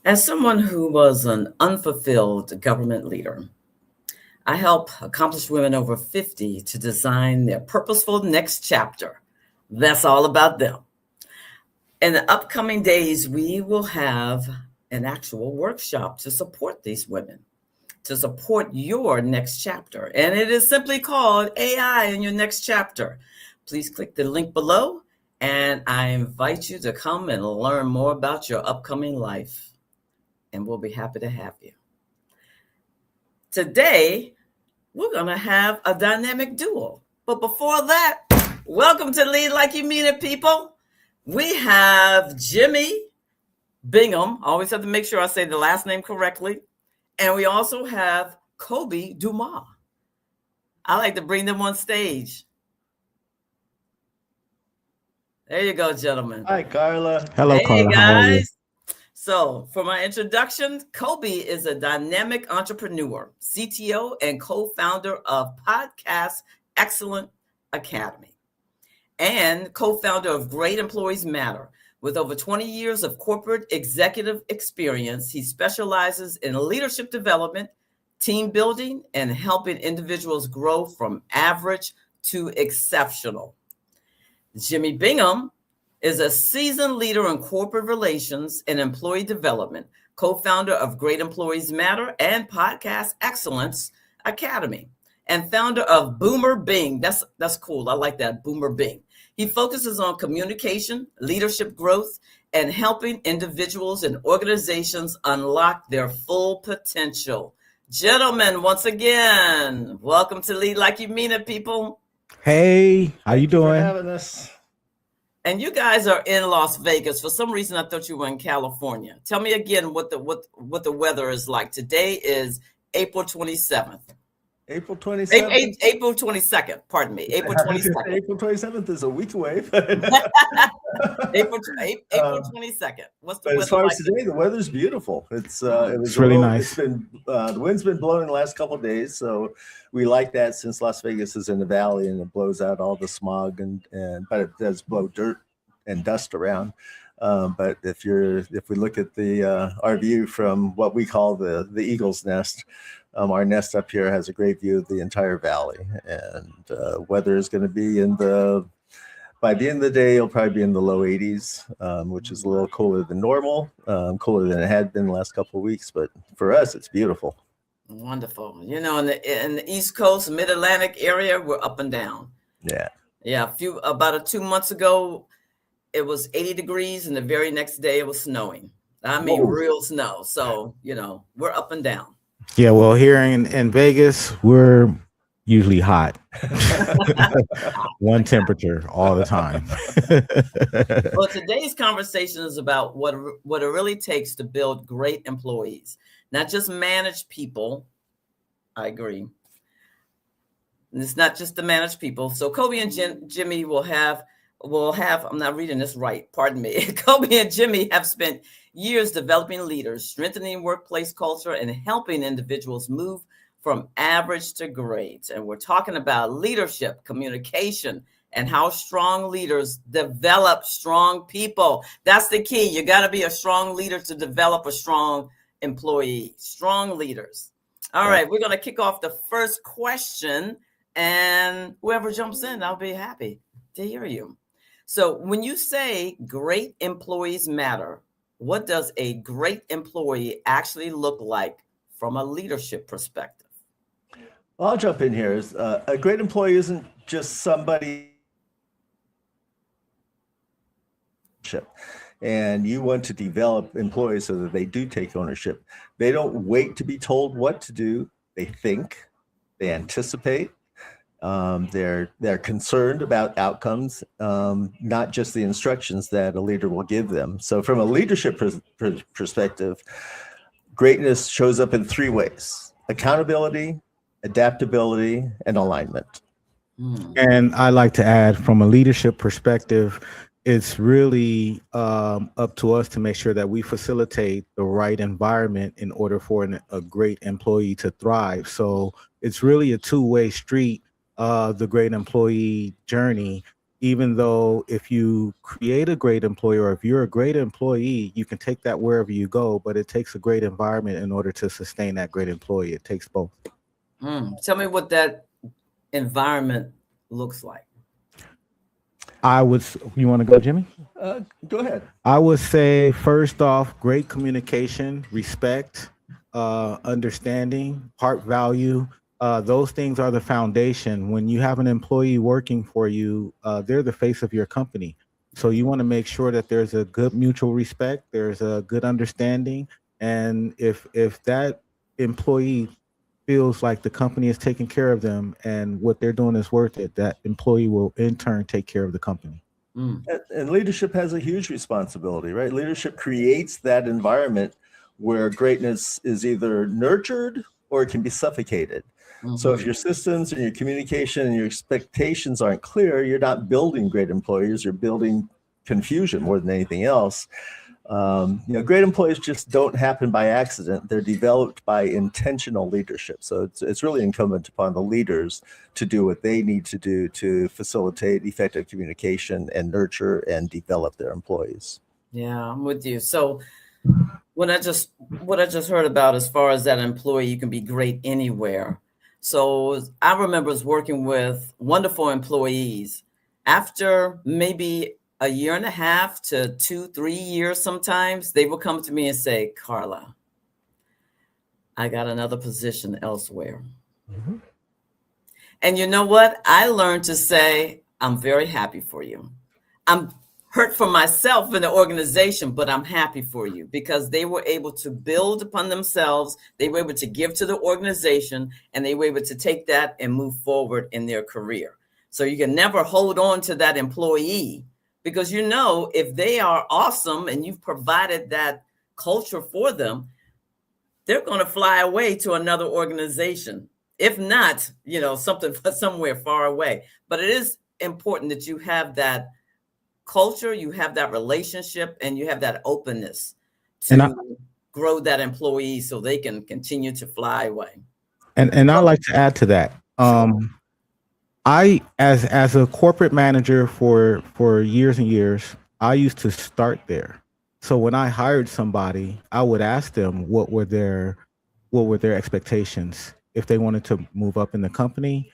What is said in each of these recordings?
As someone who was an unfulfilled government leader, I help accomplished women over 50 to design their purposeful next chapter. That's all about them. In the upcoming days, we will have an actual workshop to support these women, to support your next chapter. And it is simply called AI in your next chapter. Please click the link below, and I invite you to come and learn more about your upcoming life. And we'll be happy to have you. Today, we're going to have a dynamic duo. But before that, welcome to Lead Like You Mean It, people. We have Jimi Bingham. I always have to make sure I say the last name correctly. And we also have Koby Dumas. I like to bring them on stage. There you go, gentlemen. Hi, Carla. Hello, Hey, Carla. How are you? guys. So, for my introduction, Koby is a dynamic entrepreneur, CTO, and co-founder of Podcast Excellent Academy, and co-founder of Great Employees Matter. With over 20 years of corporate executive experience, he specializes in leadership development, team building, and helping individuals grow from average to exceptional. Jimi Bingham is a seasoned leader in corporate relations and employee development, co-founder of Great Employees Matter and Podcast Excellence Academy, and founder of Boomer Bing. That's cool. I like that, Boomer Bing. He focuses on communication, leadership growth, and helping individuals and organizations unlock their full potential. Gentlemen, once again, welcome to Lead Like You Mean It, people. Hey, how you Thank you for doing? having us. And you guys are in Las Vegas. For some reason, I thought you were in California. Tell me again what the weather is like. Today is April 27th. April 27th. April 22nd. Pardon me. April 22nd. April 27th is a week away. April 22nd. What's the But weather as far like? as today, the weather's beautiful. It was It's really nice. It's been the wind's been blowing the last couple of days, so we like that since Las Vegas is in the valley and it blows out all the smog and but it does blow dirt and dust around. But if we look at the our view from what we call the Eagle's Nest, our nest up here has a great view of the entire valley, and weather is going to be by the end of the day, it'll probably be in the low 80s, which is a little cooler than normal, cooler than it had been the last couple of weeks. But for us, it's beautiful. Wonderful. You know, in the East Coast, Mid-Atlantic area, we're up and down. Yeah. Yeah. About 2 months ago, it was 80 degrees, and the very next day it was snowing. I mean, Whoa. real snow. So, we're up and down. Yeah, well, here in Vegas, we're usually hot. One temperature all the time. Well, today's conversation is about what it really takes to build great employees, not just manage people. I agree. And it's not just to manage people. So Koby and Jimi will have, I'm not reading this right, pardon me. Koby and Jimi have spent years developing leaders, strengthening workplace culture, and helping individuals move from average to great. And we're talking about leadership, communication, and how strong leaders develop strong people. That's the key. You got to be a strong leader to develop a strong employee. Strong leaders. All right, we're going to kick off the first question, and whoever jumps in, I'll be happy to hear you. So when you say great employees matter, what does a great employee actually look like from a leadership perspective? Well, I'll jump in here. A great employee isn't just somebody. And you want to develop employees so that they do take ownership. They don't wait to be told what to do. They think, they anticipate. They're concerned about outcomes, not just the instructions that a leader will give them. So from a leadership perspective, greatness shows up in three ways: accountability, adaptability, and alignment. And I like to add, from a leadership perspective, it's really up to us to make sure that we facilitate the right environment in order for a great employee to thrive. So it's really a two-way street, the great employee journey. even though if you create a great employee or if you're a great employee, you can take that wherever you go, but it takes a great environment in order to sustain that great employee. It takes both. Tell me what that environment looks like. You want to go, Jimmy? Go ahead. I would say, first off, great communication, respect, understanding, heart value. Those things are the foundation. When you have an employee working for you, they're the face of your company. So you want to make sure that there's a good mutual respect, there's a good understanding. And if that employee feels like the company is taking care of them and what they're doing is worth it, that employee will in turn take care of the company. And leadership has a huge responsibility, right? Leadership creates that environment where greatness is either nurtured or it can be suffocated. So if your systems and your communication and your expectations aren't clear, you're not building great employees, you're building confusion more than anything else. Great employees just don't happen by accident. They're developed by intentional leadership. So it's really incumbent upon the leaders to do what they need to do to facilitate effective communication and nurture and develop their employees. Yeah, I'm with you. So what I just heard about as far as that employee, you can be great anywhere. So I remember working with wonderful employees. After maybe a year and a half to 2-3 years, sometimes they will come to me and say, Carla, I got another position elsewhere. And you know what? I learned to say, I'm very happy for you. I'm hurt for myself in the organization, but I'm happy for you because they were able to build upon themselves. They were able to give to the organization and they were able to take that and move forward in their career. So you can never hold on to that employee because, if they are awesome and you've provided that culture for them, they're going to fly away to another organization. If not, something somewhere far away. But it is important that you have that culture, you have that relationship, and you have that openness to grow that employee so they can continue to fly away. And I like to add to that. I, as a corporate manager for years and years, I used to start there. So when I hired somebody, I would ask them what were their expectations, if they wanted to move up in the company,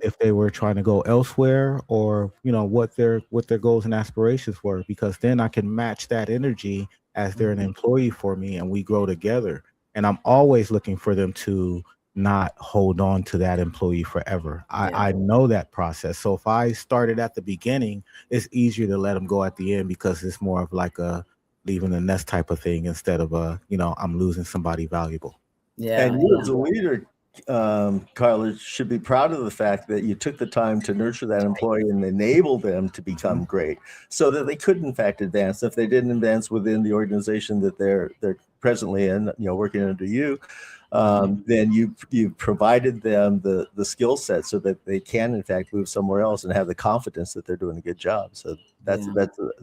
if they were trying to go elsewhere, or what their goals and aspirations were, because then I can match that energy as they're an employee for me and we grow together. And I'm always looking for them to not hold on to that employee forever. I know that process. So if I started at the beginning, it's easier to let them go at the end because it's more of like a leaving the nest type of thing instead of I'm losing somebody valuable. Yeah. And you as a leader, Carla, should be proud of the fact that you took the time to nurture that employee and enable them to become great so that they could in fact advance. If they didn't advance within the organization that they're presently in, working under you, then you provided them the skill set so that they can in fact move somewhere else and have the confidence that they're doing a good job. So that's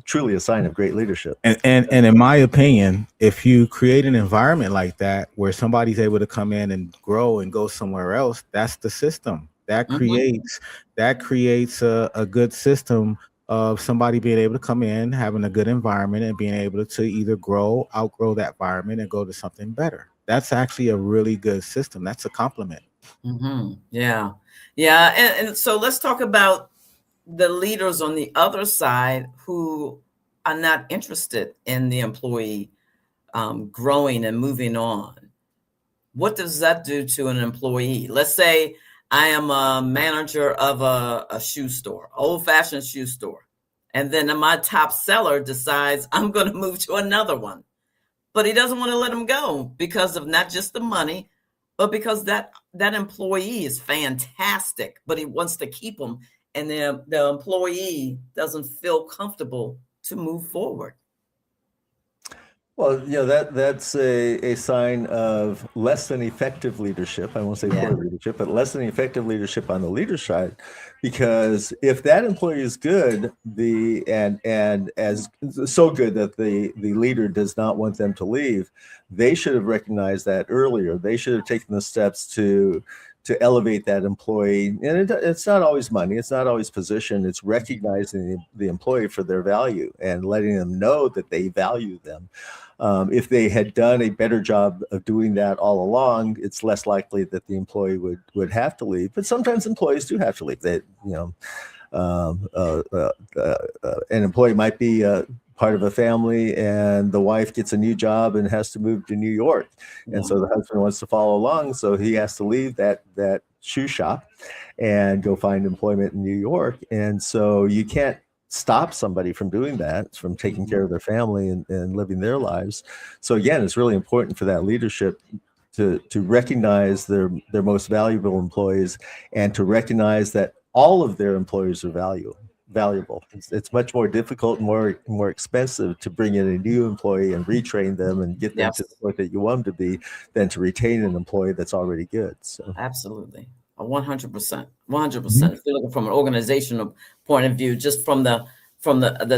truly a sign of great leadership. And in my opinion, if you create an environment like that where somebody's able to come in and grow and go somewhere else, that's the system that creates a good system of somebody being able to come in, having a good environment, and being able to either outgrow that environment and go to something better. That's actually a really good system. That's a compliment. Yeah. And so let's talk about the leaders on the other side who are not interested in the employee growing and moving on. What does that do to an employee? Let's say I am a manager of a shoe store, old-fashioned shoe store. And then my top seller decides I'm going to move to another one. But he doesn't want to let him go because of not just the money, but because that employee is fantastic, but he wants to keep him. And the employee doesn't feel comfortable to move forward. Well, that's a sign of less than effective leadership. I won't say poor leadership, but less than effective leadership on the leader side. Because if that employee is good, and as so good that the leader does not want them to leave, they should have recognized that earlier. They should have taken the steps to to elevate that employee. And it's not always money. It's not always position. It's recognizing the employee for their value and letting them know that they value them. If they had done a better job of doing that all along, it's less likely that the employee would have to leave. But sometimes employees do have to leave. They, an employee might be part of a family, and the wife gets a new job and has to move to New York, and so the husband wants to follow along, so he has to leave that shoe shop and go find employment in New York. And so you can't stop somebody from doing that, from taking care of their family and living their lives. So again, it's really important for that leadership to recognize their most valuable employees, and to recognize that all of their employees are valuable. It's much more difficult and more expensive to bring in a new employee and retrain them and get them to the point that you want them to be, than to retain an employee that's already good. So absolutely, 100%. If you're looking from an organizational point of view, just from the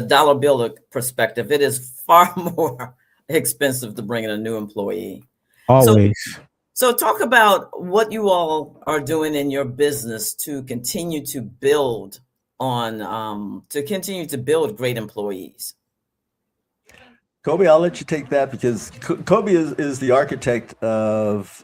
dollar bill perspective, it is far more expensive to bring in a new employee. Always. So talk about what you all are doing in your business to continue to build great employees. Koby, I'll let you take that, because Koby is the architect of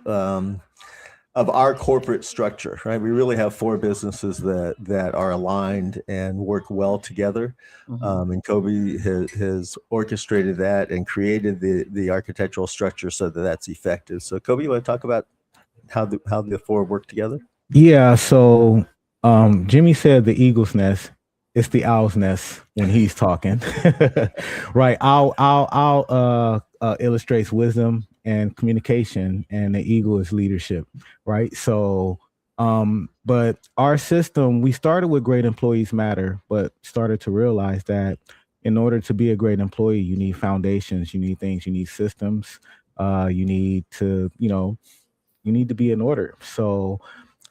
our corporate structure, right? We really have 4 businesses that are aligned and work well together. And Koby has orchestrated that and created the architectural structure so that that's effective. So Koby, you want to talk about how the 4 work together? Yeah. So Jimmy said the eagle's nest. It's the owl's nest when he's talking, right? Owl illustrates wisdom and communication, and the eagle is leadership, right? So, but our system, we started with Great Employees Matter, but started to realize that in order to be a great employee, you need foundations, you need things, you need systems, you need to be in order. So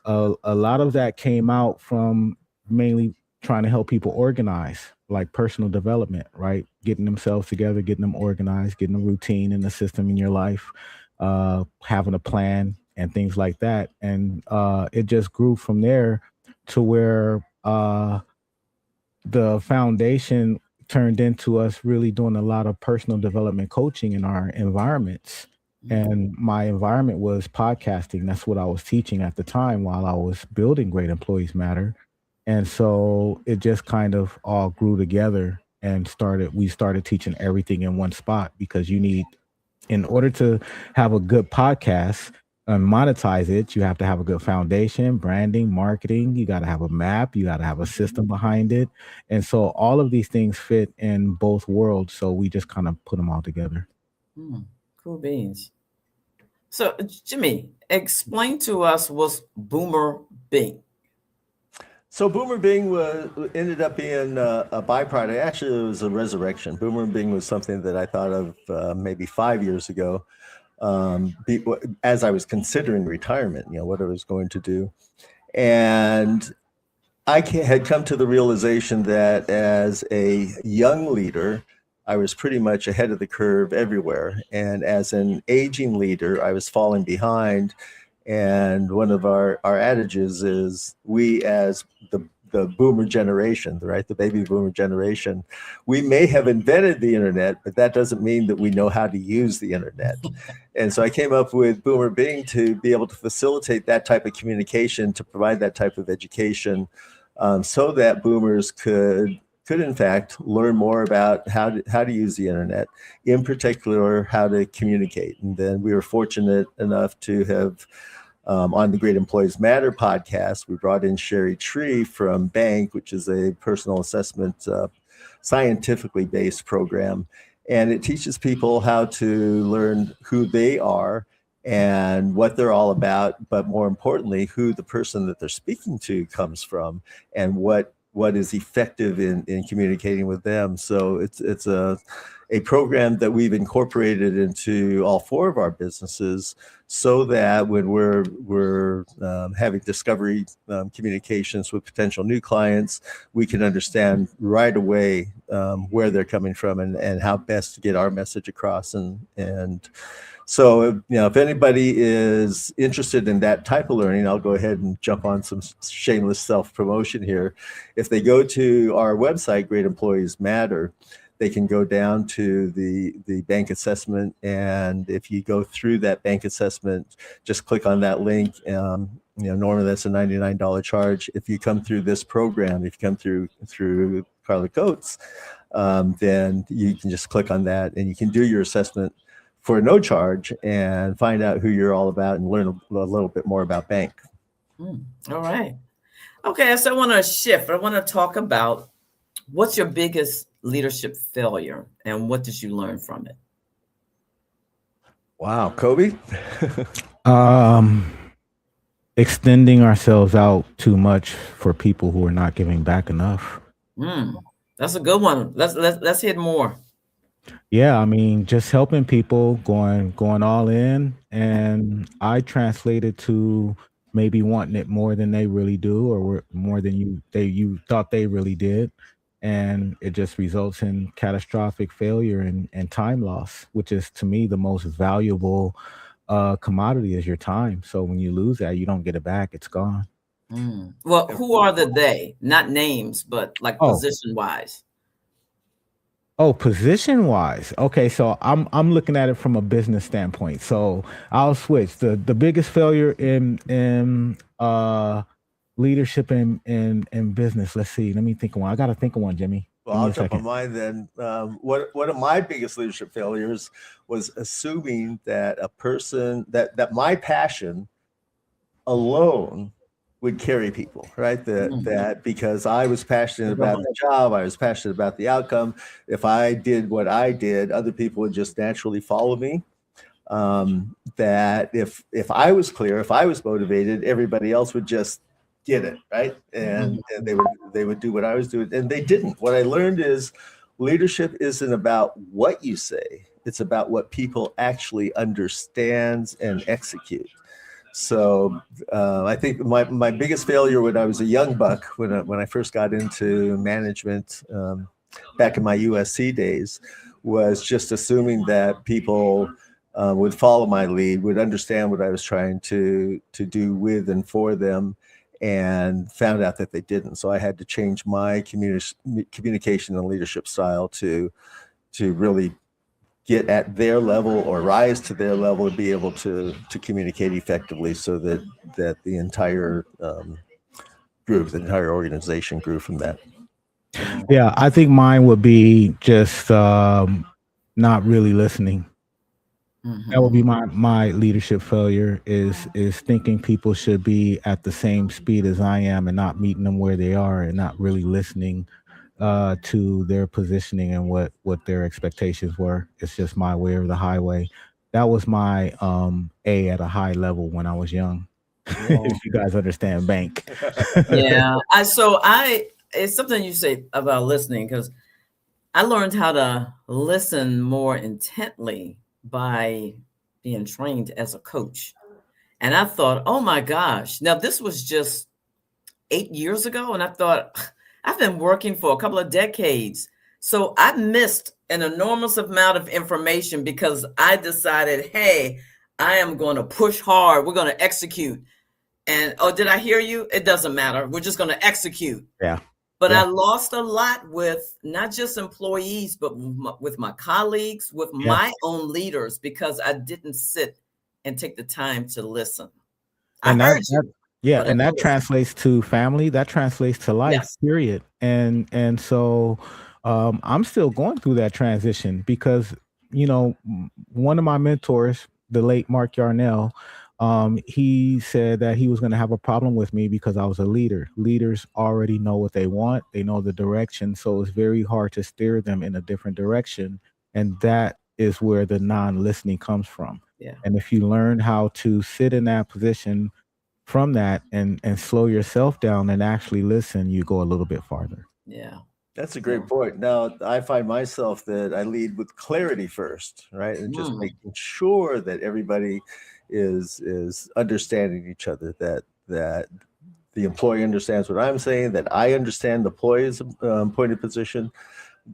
a lot of that came out from mainly trying to help people organize, like personal development, right? Getting themselves together, getting them organized, getting a routine and a system in your life, having a plan and things like that. And it just grew from there to where the foundation turned into us really doing a lot of personal development coaching in our environments. And my environment was podcasting. That's what I was teaching at the time while I was building Great Employees Matter. And so it just kind of all grew together, and we started teaching everything in one spot, because in order to have a good podcast and monetize it, you have to have a good foundation, branding, marketing. You got to have a map. You got to have a system behind it. And so all of these things fit in both worlds. So we just kind of put them all together. Cool beans. So Jimmy, explain to us what's Boomer Bing. So Boomer Bing ended up being a byproduct. Actually, it was a resurrection. Boomer Bing was something that I thought of maybe 5 years ago, as I was considering retirement, what I was going to do. And I had come to the realization that as a young leader, I was pretty much ahead of the curve everywhere. And as an aging leader, I was falling behind. And one of our adages is, we as the boomer generation, right? The baby boomer generation, we may have invented the internet, but that doesn't mean that we know how to use the internet. And so I came up with Boomer Bing to be able to facilitate that type of communication, to provide that type of education, so that boomers could in fact learn more about how to use the internet, in particular how to communicate. And then we were fortunate enough to have on the Great Employees Matter podcast, we brought in Sherry Tree from Bank, which is a personal assessment, scientifically based program. And it teaches people how to learn who they are and what they're all about, but more importantly, who the person that they're speaking to comes from, and what is effective in communicating with them. So it's a program that we've incorporated into all 4 of our businesses, so that when we're having discovery communications with potential new clients, we can understand right away where they're coming from and how best to get our message across. And so, if anybody is interested in that type of learning, I'll go ahead and jump on some shameless self-promotion here. If they go to our website, Great Employees Matter, they can go down to the bank assessment. And if you go through that bank assessment, just click on that link. Normally that's a $99 charge. If you come through this program, if you come through Carla Coates, then you can just click on that and you can do your assessment for no charge and find out who you're all about and learn a little bit more about bank. All right. Okay, so I want to shift. I want to talk about what's your biggest leadership failure and what did you learn from it? Wow, Koby? Extending ourselves out too much for people who are not giving back enough. That's a good one. Let's hit more. Yeah, I mean, just helping people, going all in, and I translated to maybe wanting it more than they really do, or more than you thought they really did, and it just results in catastrophic failure and time loss, which is to me the most valuable commodity is your time. So when you lose that, you don't get it back; it's gone. Well, who are the they? Not names, but like position wise. Oh, position wise. Okay, so I'm looking at it from a business standpoint. So I'll switch. The biggest failure in leadership in business. Let's see. Let me think of one. I gotta think of one, Jimmy. Well, I'll jump on mine then. One of my biggest leadership failures was assuming that a person that my passion alone would carry people, right? That because I was passionate about the job, I was passionate about the outcome. If I did what I did, other people would just naturally follow me. That if I was clear, if I was motivated, everybody else would just get it, right? And they would do what I was doing, and they didn't. What I learned is leadership isn't about what you say; it's about what people actually understands and execute. So I think my biggest failure when I was a young buck, when I first got into management back in my USC days, was just assuming that people would follow my lead, would understand what I was trying to do with and for them, and found out that they didn't. So I had to change my communication and leadership style to really get at their level or rise to their level and be able to communicate effectively, so that the entire group, the entire organization grew from that. Yeah, I think mine would be just not really listening. That would be my leadership failure is thinking people should be at the same speed as I am and not meeting them where they are and not really listening to their positioning and what their expectations were. It's just my way or the highway. That was my A at a high level when I was young. If you guys understand bank. Yeah. It's something you say about listening, because I learned how to listen more intently by being trained as a coach. And I thought, oh my gosh, now this was just 8 years ago. And I thought, I've been working for a couple of decades. So I missed an enormous amount of information because I decided, hey, I am going to push hard. We're going to execute. And, oh, did I hear you? It doesn't matter. We're just going to execute. Yeah. But I lost a lot with not just employees, but with my colleagues, with my own leaders, because I didn't sit and take the time to listen. And that translates to family. That translates to life, period. And so I'm still going through that transition because, one of my mentors, the late Mark Yarnell, he said that he was going to have a problem with me because I was a leader. Leaders already know what they want. They know the direction. So it's very hard to steer them in a different direction. And that is where the non-listening comes from. Yeah. And if you learn how to sit in that position from that and slow yourself down and actually listen, you go a little bit farther. Yeah. That's a great point. Now, I find myself that I lead with clarity first, right? And just making sure that everybody is understanding each other, that the employee understands what I'm saying, that I understand the employee's point of position,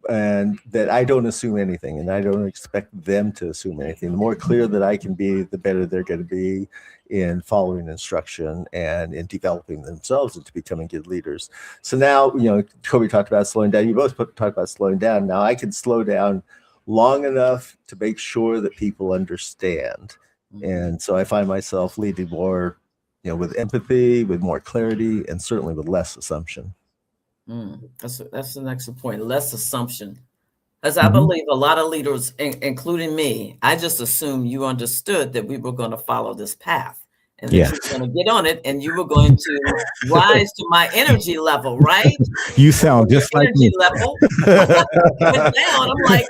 and that I don't assume anything, and I don't expect them to assume anything. The more clear that I can be, the better they're going to be in following instruction and in developing themselves into becoming good leaders. So now, Koby talked about slowing down. You both talked about slowing down. Now I can slow down long enough to make sure that people understand. And so I find myself leading more, with empathy, with more clarity, and certainly with less assumption. That's an excellent point. Less assumption. As I believe a lot of leaders, including me, I just assumed you understood that we were going to follow this path and that you were going to get on it and you were going to rise to my energy level, right? You sound just like me. Level went down. I'm like,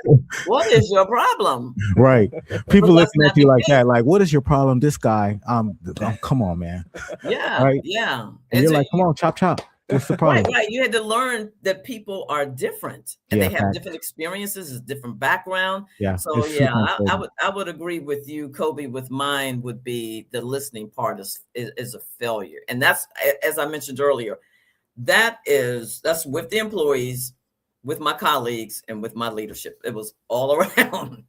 what is your problem? Right. People looking at you like that, like, what is your problem? This guy, come on, man. Yeah. Right. Yeah. And you're like, come on, chop, chop. What's the problem? Right. You had to learn that people are different and they have different experiences, different background. Yeah. So I would agree with you, Koby. With mine would be the listening part is a failure, and that's, as I mentioned earlier, that's with the employees, with my colleagues, and with my leadership. It was all around,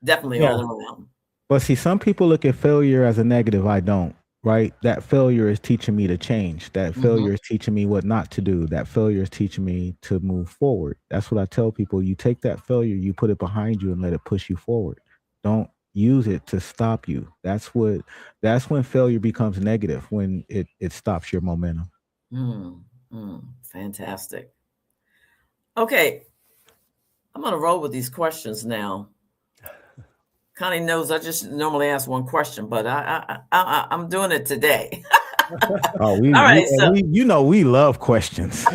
definitely all around. But see, some people look at failure as a negative. I don't. Right? That failure is teaching me to change. That failure is teaching me what not to do. That failure is teaching me to move forward. That's what I tell people. You take that failure, you put it behind you and let it push you forward. Don't use it to stop you. That's when failure becomes negative, when it stops your momentum. Fantastic. Okay. I'm going to roll with these questions now. Connie knows I just normally ask one question, but I'm doing it today. All right, we love questions.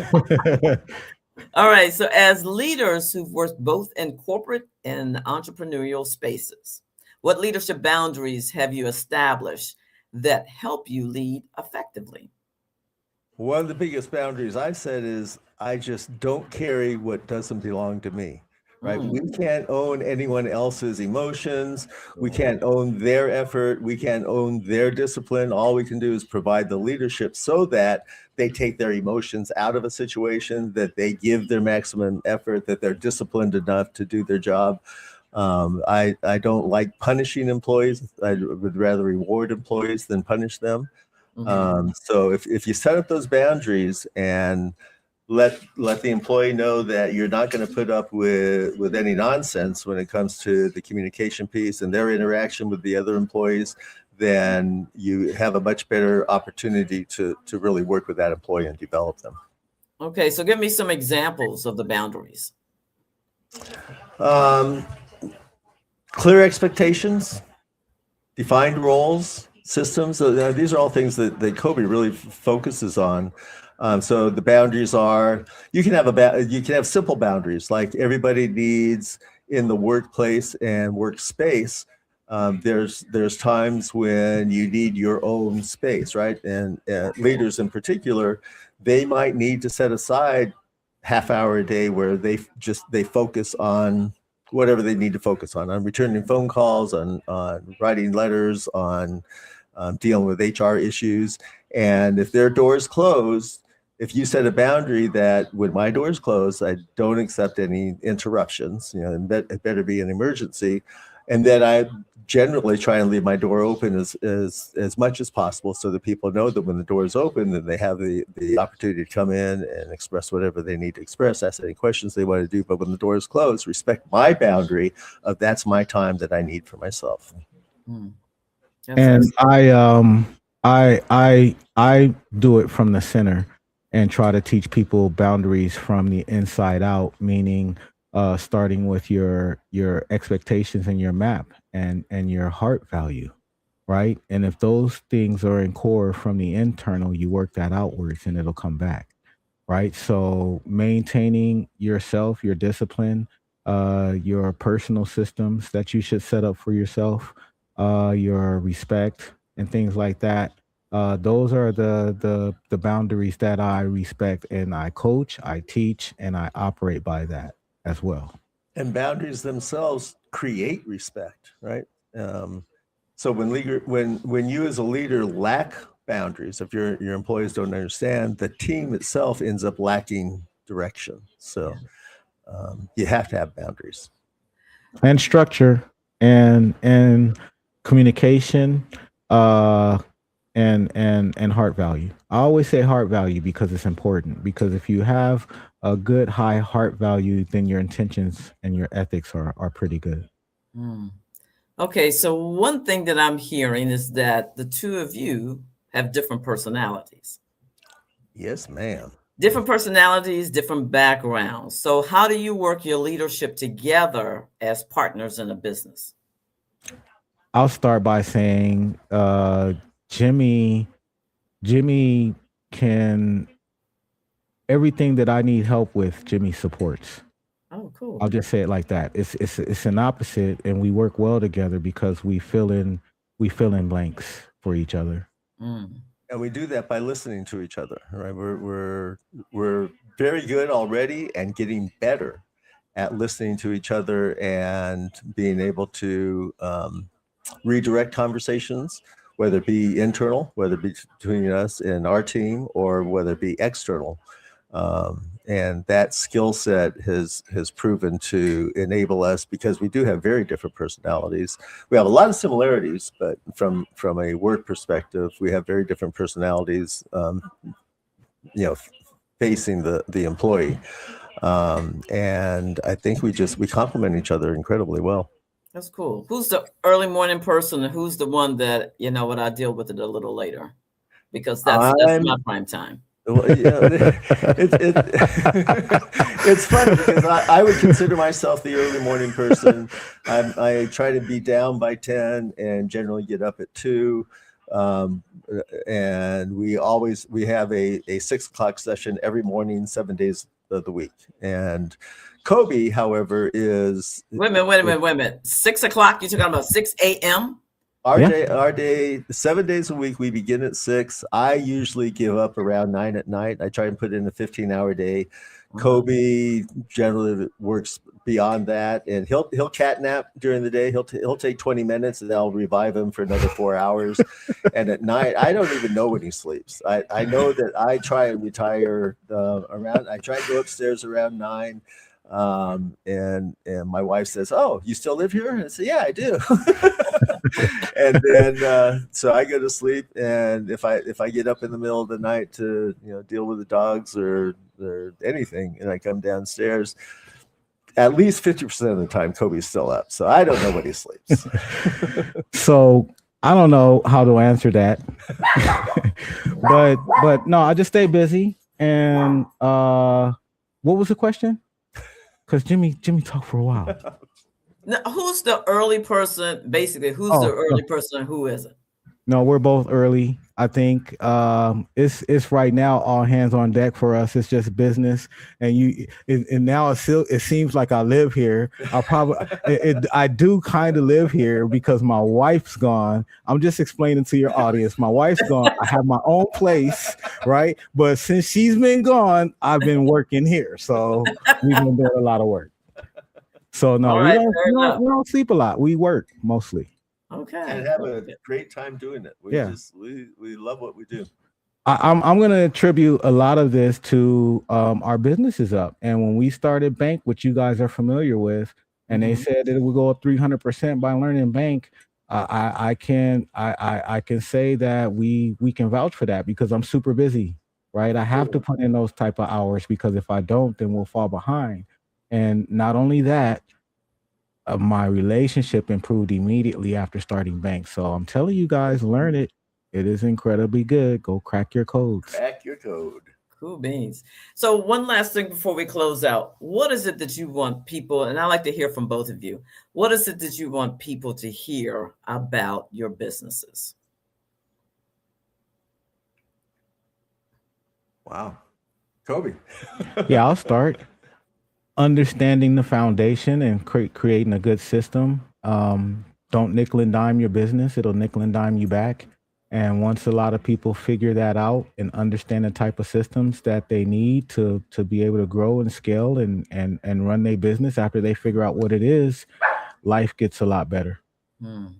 All right, so as leaders who've worked both in corporate and entrepreneurial spaces, what leadership boundaries have you established that help you lead effectively? One of the biggest boundaries I've set is I just don't carry what doesn't belong to me. Right. We can't own anyone else's emotions. We can't own their effort. We can't own their discipline. All we can do is provide the leadership so that they take their emotions out of a situation, that they give their maximum effort, that they're disciplined enough to do their job. I don't like punishing employees. I would rather reward employees than punish them. So if you set up those boundaries and let the employee know that you're not going to put up with any nonsense when it comes to the communication piece and their interaction with the other employees, then you have a much better opportunity to really work with that employee and develop them. Okay, so give me some examples of the boundaries. Clear expectations, defined roles, systems. So these are all things that Koby really focuses on. So the boundaries are, you can have simple boundaries, like everybody needs in the workplace and workspace. There's times when you need your own space, right? And leaders in particular, they might need to set aside half hour a day where they focus on whatever they need to focus on returning phone calls, on writing letters, on dealing with HR issues. And if their door's closed, if you set a boundary that when my door's closed, I don't accept any interruptions, it better be an emergency. And then I generally try and leave my door open as much as possible so that people know that when the door is open, then they have the opportunity to come in and express whatever they need to express, ask any questions they want to do. But when the door is closed, respect my boundary of that's my time that I need for myself. And I do it from the center and try to teach people boundaries from the inside out, meaning starting with your expectations and your map and your heart value, right? And if those things are in core from the internal, you work that outwards and it'll come back, right? So maintaining yourself, your discipline, your personal systems that you should set up for yourself, your respect and things like that, Those are the boundaries that I respect, and I coach, I teach, and I operate by that as well. And boundaries themselves create respect, right? So when you as a leader lack boundaries, if your employees don't understand, the team itself ends up lacking direction. So you have to have boundaries And structure and communication, uh and heart value. I always say heart value because it's important, because if you have a good high heart value, then your intentions and your ethics are pretty good. Mm. Okay, so one thing that I'm hearing is that the two of you have different personalities. Yes, ma'am. Different personalities, different backgrounds. So how do you work your leadership together as partners in a business? I'll start by saying Jimmy Jimmy can everything that I need help with, Jimmy supports. Oh, cool. I'll just say it like that. It's an opposite, and we work well together because we fill in blanks for each other. Mm. And we do that by listening to each other, right? We're very good already and getting better at listening to each other and being able to redirect conversations, whether it be internal, whether it be between us and our team, or whether it be external. And that skill set has proven to enable us, because we do have very different personalities. We have a lot of similarities, but from a work perspective, we have very different personalities. Facing the employee, and I think we complement each other incredibly well. That's cool. Who's the early morning person and who's the one that, what I deal with it a little later? Because that's my prime time. Well, it's funny because I would consider myself the early morning person. I try to be down by 10 and generally get up at 2. And we have a 6:00 session every morning, 7 days of the week. And Koby, however, is wait a minute. 6 o'clock? You're talking about 6 a.m.? Our day, 7 days a week, we begin at 6. I usually give up around 9 at night. I try and put in a 15-hour day. Koby generally works beyond that, and he'll cat nap during the day. He'll take 20 minutes, and I'll revive him for another 4 hours. And at night, I don't even know when he sleeps. I know that I try and retire I try and go upstairs around 9. And my wife says, "Oh, you still live here?" And I say, "Yeah, I do." And then so I go to sleep, and if I get up in the middle of the night to deal with the dogs or anything, and I come downstairs, at least 50% of the time Koby's still up, so I don't know when he sleeps. So I don't know how to answer that. but no, I just stay busy. And what was the question? Because Jimmy talked for a while. Now, who's the early person? Basically, who's the early person and who isn't? No, we're both early. I think it's right now all hands on deck for us. It's just business, and now it seems like I live here. I do kind of live here because my wife's gone. I'm just explaining to your audience. My wife's gone. I have my own place, right? But since she's been gone, I've been working here, so we've been doing a lot of work. So no, we don't sleep a lot. We work mostly. Okay. And have a great time doing it. We love what we do. I'm going to attribute a lot of this to our business is up. And when we started Bank, which you guys are familiar with, and they said that it would go up 300% by learning Bank, I can say that we can vouch for that because I'm super busy, right? I have to put in those type of hours because if I don't, then we'll fall behind. And not only that, my relationship improved immediately after starting Bank. So I'm telling you guys, learn it. It is incredibly good. Go crack your codes. Crack your code. Cool beans. So one last thing before we close out. What is it that you want people, and I like to hear from both of you, what is it that you want people to hear about your businesses? Wow. Koby. Yeah, I'll start. Understanding the foundation and creating a good system. Don't nickel and dime your business. It'll nickel and dime you back. And once a lot of people figure that out and understand the type of systems that they need to be able to grow and scale and run their business, after they figure out what it is, life gets a lot better. And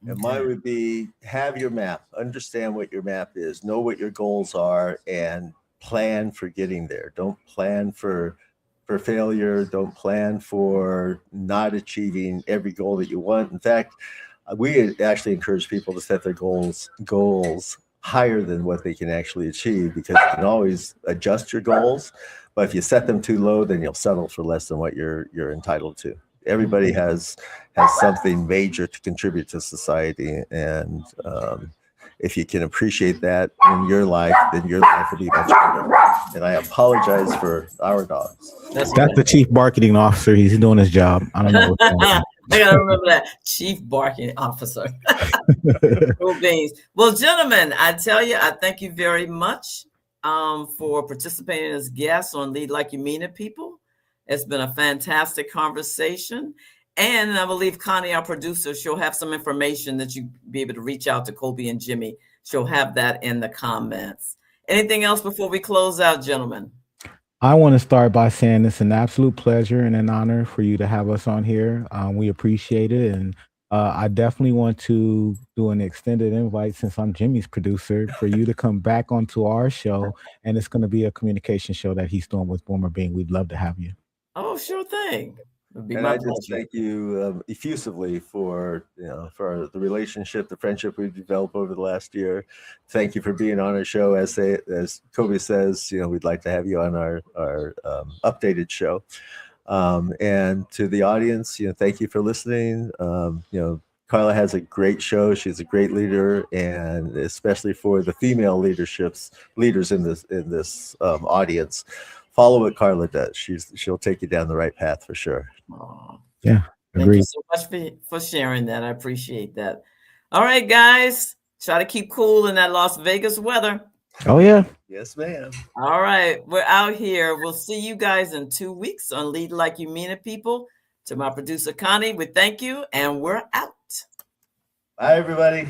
mine would be, have your map, understand what your map is, know what your goals are, and plan for getting there. Don't plan for failure. Don't plan for not achieving every goal that you want. In fact, we actually encourage people to set their goals higher than what they can actually achieve, because you can always adjust your goals. But if you set them too low, then you'll settle for less than what you're entitled to. Everybody has something major to contribute to society, and if you can appreciate that in your life, then your life will be much better. And I apologize for our dogs. That's the chief marketing officer. He's doing his job. I don't know what's going on. I gotta remember that, chief marketing officer. Cool beans. Well, gentlemen, I tell you, I thank you very much for participating as guests on Lead Like You Mean It, people. It's been a fantastic conversation. And I believe Connie, our producer, she'll have some information that you be able to reach out to Koby and Jimi. She'll have that in the comments. Anything else before we close out, gentlemen? I want to start by saying it's an absolute pleasure and an honor for you to have us on here. We appreciate it. And I definitely want to do an extended invite, since I'm Jimmy's producer, for you to come back onto our show. And it's going to be a communication show that he's doing with Boomer Bing. We'd love to have you. Oh, sure thing. And I just thank you effusively for the relationship, the friendship we've developed over the last year. Thank you for being on our show. As Koby says, we'd like to have you on our updated show. And to the audience, thank you for listening. Carla has a great show. She's a great leader, and especially for the female leaders in this audience. Follow what Carla does. She'll take you down the right path for sure. Yeah, thank you so much for sharing that. I appreciate that. All right, guys, try to keep cool in that Las Vegas weather. Oh yeah. Yes, ma'am. All right, we're out here. We'll see you guys in 2 weeks on Lead Like You Mean It, people. To my producer Connie, we thank you, and we're out. Bye, everybody.